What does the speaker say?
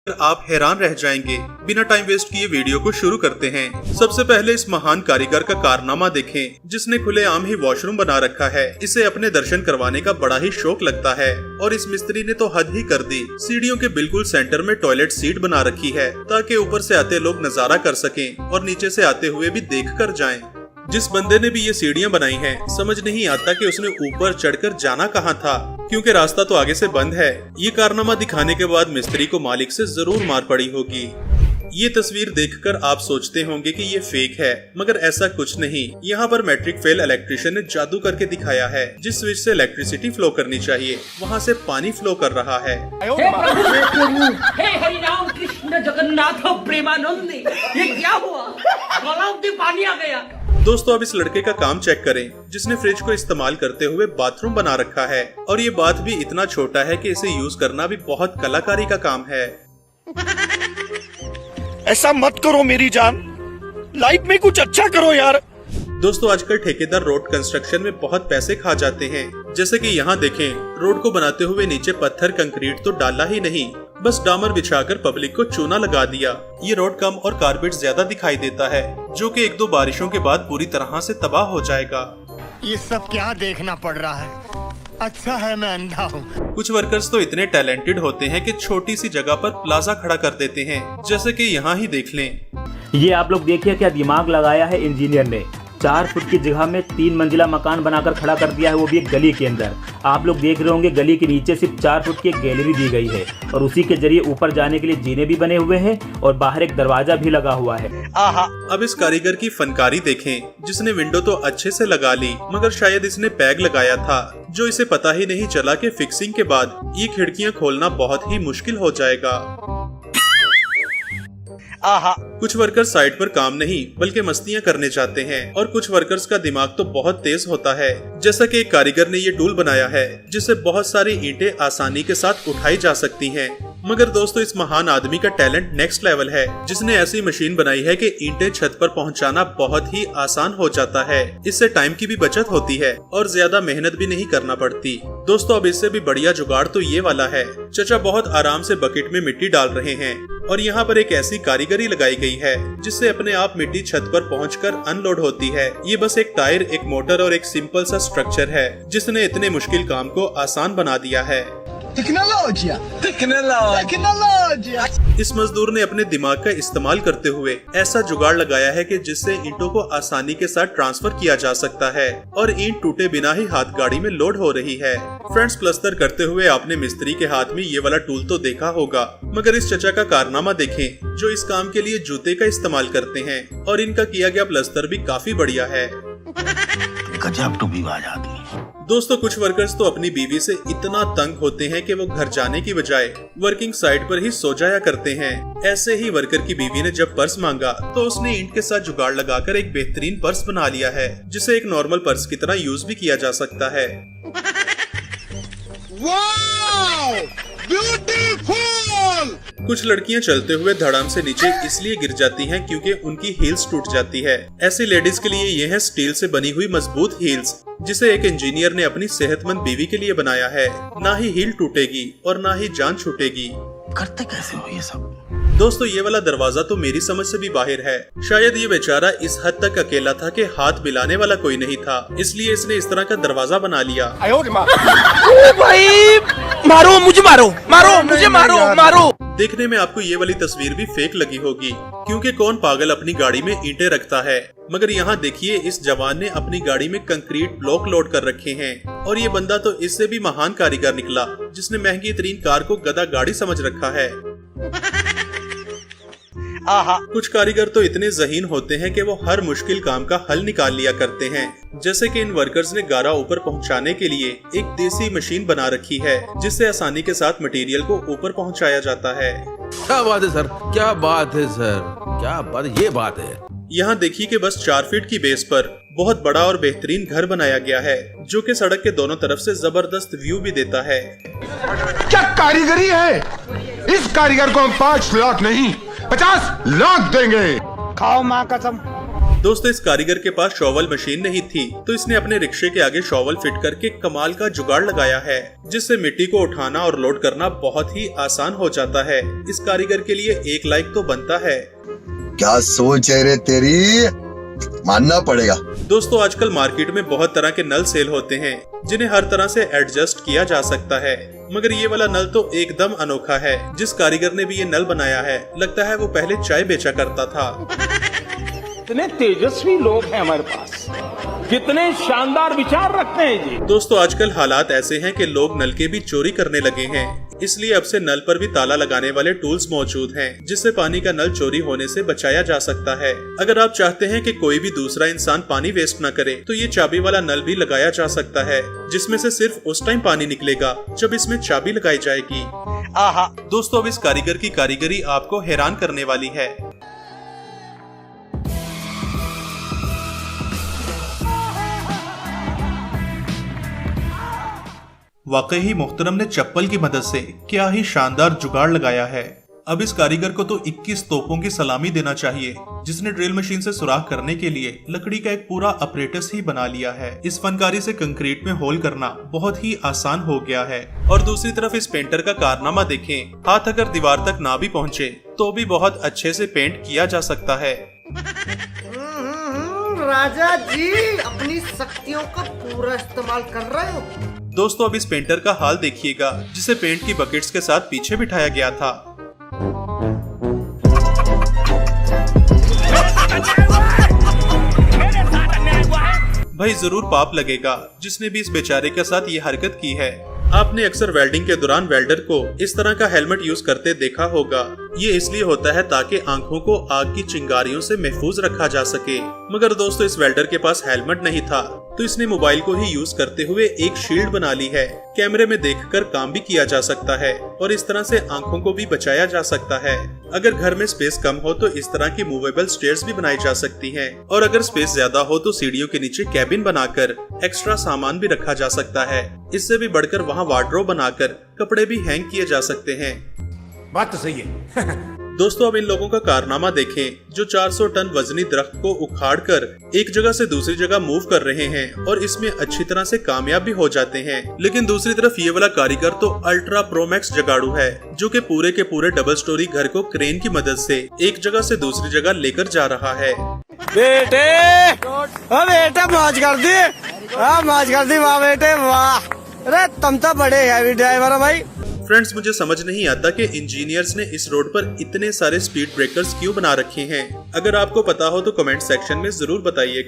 आप हैरान रह जाएंगे। बिना टाइम वेस्ट किए वीडियो को शुरू करते हैं। सबसे पहले इस महान कारीगर का कारनामा देखें, जिसने खुलेआम ही वॉशरूम बना रखा है। इसे अपने दर्शन करवाने का बड़ा ही शौक लगता है और इस मिस्त्री ने तो हद ही कर दी। सीढ़ियों के बिल्कुल सेंटर में टॉयलेट सीट बना रखी है ताकि ऊपर से आते लोग नजारा कर सकें और नीचे से आते हुए भी देख कर जाएं। जिस बंदे ने भी ये सीढ़ियां बनाई हैं, समझ नहीं आता कि उसने ऊपर चढ़कर जाना कहाँ था, क्योंकि रास्ता तो आगे से बंद है। ये कारनामा दिखाने के बाद मिस्त्री को मालिक से जरूर मार पड़ी होगी। ये तस्वीर देखकर आप सोचते होंगे कि ये फेक है, मगर ऐसा कुछ नहीं। यहाँ पर मैट्रिक फेल इलेक्ट्रिशियन ने जादू करके दिखाया है। जिस स्विच से इलेक्ट्रिसिटी फ्लो करनी चाहिए, वहाँ से पानी फ्लो कर रहा है। हे हरि राम कृष्ण जगन्नाथ प्रेमानंद, ये क्या हुआ? तालाब में पानी आ गया। दोस्तों, अब इस लड़के का काम चेक करें, जिसने फ्रिज को इस्तेमाल करते हुए बाथरूम बना रखा है। और ये बात भी इतना छोटा है कि इसे यूज करना भी बहुत कलाकारी का काम है। ऐसा मत करो मेरी जान, लाइफ में कुछ अच्छा करो यार। दोस्तों, आजकल ठेकेदार रोड कंस्ट्रक्शन में बहुत पैसे खा जाते हैं। जैसे कि यहाँ देखें, रोड को बनाते हुए नीचे पत्थर कंक्रीट तो डाला ही नहीं, बस डामर बिछाकर पब्लिक को चूना लगा दिया। ये रोड कम और कारपेट ज्यादा दिखाई देता है, जो कि एक दो बारिशों के बाद पूरी तरह से तबाह हो जाएगा। ये सब क्या देखना पड़ रहा है? अच्छा है मैं अंधा हूँ। कुछ वर्कर्स तो इतने टैलेंटेड होते हैं कि छोटी सी जगह पर प्लाजा खड़ा कर देते हैं, जैसे कि यहाँ ही देख लें। ये आप लोग देखिए क्या दिमाग लगाया है इंजीनियर ने। 4 फुट की जगह में 3 मंजिला मकान बनाकर खड़ा कर दिया है, वो भी एक गली के अंदर। आप लोग देख रहे होंगे गली के नीचे सिर्फ 4 फुट की एक गैलरी दी गई है और उसी के जरिए ऊपर जाने के लिए जीने भी बने हुए हैं और बाहर एक दरवाजा भी लगा हुआ है। अब इस कारीगर की फनकारी देखें, जिसने विंडो तो अच्छे से लगा ली, मगर शायद इसने पैग लगाया था, जो इसे पता ही नहीं चला कि फिक्सिंग के बाद ये खिड़कियां खोलना बहुत ही मुश्किल हो जाएगा। कुछ वर्कर्स साइट पर काम नहीं बल्कि मस्तियां करने जाते हैं और कुछ वर्कर्स का दिमाग तो बहुत तेज होता है। जैसा कि एक कारीगर ने ये टूल बनाया है, जिससे बहुत सारी ईंटें आसानी के साथ उठाई जा सकती हैं। मगर दोस्तों, इस महान आदमी का टैलेंट नेक्स्ट लेवल है, जिसने ऐसी मशीन बनाई है कि ईंटें छत पर पहुंचाना बहुत ही आसान हो जाता है। इससे टाइम की भी बचत होती है और ज्यादा मेहनत भी नहीं करना पड़ती। दोस्तों, अब इससे भी बढ़िया जुगाड़ तो ये वाला है। चचा बहुत आराम से बकेट में मिट्टी डाल रहे हैं और यहाँ पर एक ऐसी कारीगरी लगाई गई है जिससे अपने आप मिट्टी छत पर पहुंचकर अनलोड होती है। ये बस एक टायर, एक मोटर और एक सिंपल सा स्ट्रक्चर है, जिसने इतने मुश्किल काम को आसान बना दिया है। टेक्नोलॉजिया। इस मजदूर ने अपने दिमाग का इस्तेमाल करते हुए ऐसा जुगाड़ लगाया है कि जिससे ईंटों को आसानी के साथ ट्रांसफर किया जा सकता है और ईंट टूटे बिना ही हाथ गाड़ी में लोड हो रही है। फ्रेंड्स, प्लस्तर करते हुए आपने मिस्त्री के हाथ में ये वाला टूल तो देखा होगा, मगर इस चचा का कारनामा देखें, जो इस काम के लिए जूते का इस्तेमाल करते हैं और इनका किया गया प्लस्तर भी काफी बढ़िया है। गजब टूबीबाज आदमी। दोस्तों, कुछ वर्कर्स तो अपनी बीवी से इतना तंग होते हैं कि वो घर जाने की बजाय वर्किंग साइट पर ही सो जाया करते हैं। ऐसे ही वर्कर की बीवी ने जब पर्स मांगा तो उसने ईंट के साथ जुगाड़ लगाकर एक बेहतरीन पर्स बना लिया है, जिसे एक नॉर्मल पर्स की तरह यूज भी किया जा सकता है। Wow, beautiful. कुछ लड़कियां चलते हुए धड़ाम से नीचे इसलिए गिर जाती हैं क्योंकि उनकी हील्स टूट जाती है। ऐसी लेडीज के लिए ये है स्टील से बनी हुई मजबूत हील्स, जिसे एक इंजीनियर ने अपनी सेहतमंद बीवी के लिए बनाया है। ना ही हील टूटेगी और ना ही जान छूटेगी। करते कैसे हो ये सब? दोस्तों, ये वाला दरवाजा तो मेरी समझ से भी बाहर है। शायद ये बेचारा इस हद तक अकेला था कि हाथ मिलाने वाला कोई नहीं था, इसलिए इसने इस तरह का दरवाजा बना लिया। भाई मारो मुझे, मारो मुझे, मारो। देखने में आपको ये वाली तस्वीर भी फेक लगी होगी, क्योंकि कौन पागल अपनी गाड़ी में ईंटें रखता है। मगर यहाँ देखिए, इस जवान ने अपनी गाड़ी में कंक्रीट ब्लॉक लोड कर रखे हैं और ये बंदा तो इससे भी महान कारीगर निकला, जिसने महंगी तरीन कार को गधा गाड़ी समझ रखा है। कुछ कारीगर तो इतने ज़हीन होते हैं कि वो हर मुश्किल काम का हल निकाल लिया करते हैं। जैसे कि इन वर्कर्स ने गारा ऊपर पहुंचाने के लिए एक देसी मशीन बना रखी है, जिससे आसानी के साथ मटेरियल को ऊपर पहुंचाया जाता है। क्या बात है सर, क्या बात है सर, क्या बात, ये बात है। यहाँ देखिए कि बस 4 फीट की बेस पर बहुत बड़ा और बेहतरीन घर बनाया गया है, जो कि सड़क के दोनों तरफ से जबरदस्त व्यू भी देता है। क्या कारीगरी है? इस कारीगर को हम 5 लाख नहीं 50 लाख देंगे। खाओ माँ कसम। दोस्तों इस कारीगर के पास शॉवल मशीन नहीं थी, तो इसने अपने रिक्शे के आगे शॉवल फिट करके कमाल का जुगाड़ लगाया है, जिससे मिट्टी को उठाना और लोड करना बहुत ही आसान हो जाता है। इस कारीगर के लिए 1 लाइक तो बनता है। क्या सोच है रे तेरी, मानना पड़ेगा। दोस्तों आजकल मार्केट में बहुत तरह के नल सेल होते हैं, जिन्हें हर तरह से एडजस्ट किया जा सकता है, मगर ये वाला नल तो एकदम अनोखा है। जिस कारीगर ने भी ये नल बनाया है, लगता है वो पहले चाय बेचा करता था। कितने तेजस्वी लोग हैं हमारे पास, कितने शानदार विचार रखते हैं जी। दोस्तों आजकल हालात ऐसे हैं कि लोग नल के भी चोरी करने लगे हैं, इसलिए अब से नल पर भी ताला लगाने वाले टूल्स मौजूद हैं, जिससे पानी का नल चोरी होने से बचाया जा सकता है। अगर आप चाहते हैं कि कोई भी दूसरा इंसान पानी वेस्ट न करे, तो ये चाबी वाला नल भी लगाया जा सकता है, जिसमें से सिर्फ उस टाइम पानी निकलेगा जब इसमें चाबी लगाई जाएगी। आहा। दोस्तों अब इस कारीगर की कारीगरी आपको हैरान करने वाली है। वाकई ही मोहतरम ने चप्पल की मदद से क्या ही शानदार जुगाड़ लगाया है। अब इस कारीगर को तो 21 तोपों की सलामी देना चाहिए, जिसने ड्रिल मशीन से सुराख करने के लिए लकड़ी का एक पूरा अपरेटस ही बना लिया है। इस फनकारी से कंक्रीट में होल करना बहुत ही आसान हो गया है। और दूसरी तरफ इस पेंटर का कारनामा देखें, हाथ अगर दीवार तक ना भी पहुँचे तो भी बहुत अच्छे से पेंट किया जा सकता है। राजा जी अपनी शक्तियों का पूरा इस्तेमाल कर रहे हो। दोस्तों अब इस पेंटर का हाल देखिएगा, जिसे पेंट की बकेट्स के साथ पीछे बिठाया गया था। भाई जरूर पाप लगेगा जिसने भी इस बेचारे के साथ ये हरकत की है। आपने अक्सर वेल्डिंग के दौरान वेल्डर को इस तरह का हेलमेट यूज करते देखा होगा। ये इसलिए होता है ताकि आंखों को आग की चिंगारियों से महफूज रखा जा सके। मगर दोस्तों इस वेल्डर के पास हेलमेट नहीं था, तो इसने मोबाइल को ही यूज करते हुए एक शील्ड बना ली है। कैमरे में देखकर काम भी किया जा सकता है और इस तरह से आंखों को भी बचाया जा सकता है। अगर घर में स्पेस कम हो तो इस तरह की मूवेबल स्टेयर्स भी बनाई जा सकती हैं, और अगर स्पेस ज्यादा हो तो सीढ़ियों के नीचे कैबिन बनाकर एक्स्ट्रा सामान भी रखा जा सकता है। इससे भी बढ़कर वहाँ वार्डरोब बनाकर कपड़े भी हैंग किए जा सकते हैं। बात तो सही है। दोस्तों अब इन लोगों का कारनामा देखें, जो 400 टन वजनी दरख्त को उखाड़कर एक जगह से दूसरी जगह मूव कर रहे हैं और इसमें अच्छी तरह से कामयाब भी हो जाते हैं। लेकिन दूसरी तरफ ये वाला कारीगर तो अल्ट्रा प्रोमैक्स जगाड़ू है, जो कि पूरे के पूरे डबल स्टोरी घर को क्रेन की मदद से एक जगह से दूसरी जगह लेकर जा रहा है। बेटे बेटे मौज कर दी, मौज कर दी, वाह बेटे वाह। अरे तुम तो बड़े हैवी ड्राइवर हो भाई। फ्रेंड्स मुझे समझ नहीं आता कि इंजीनियर्स ने इस रोड पर इतने सारे स्पीड ब्रेकर्स क्यों बना रखे हैं। अगर आपको पता हो तो कमेंट सेक्शन में जरूर बताइए।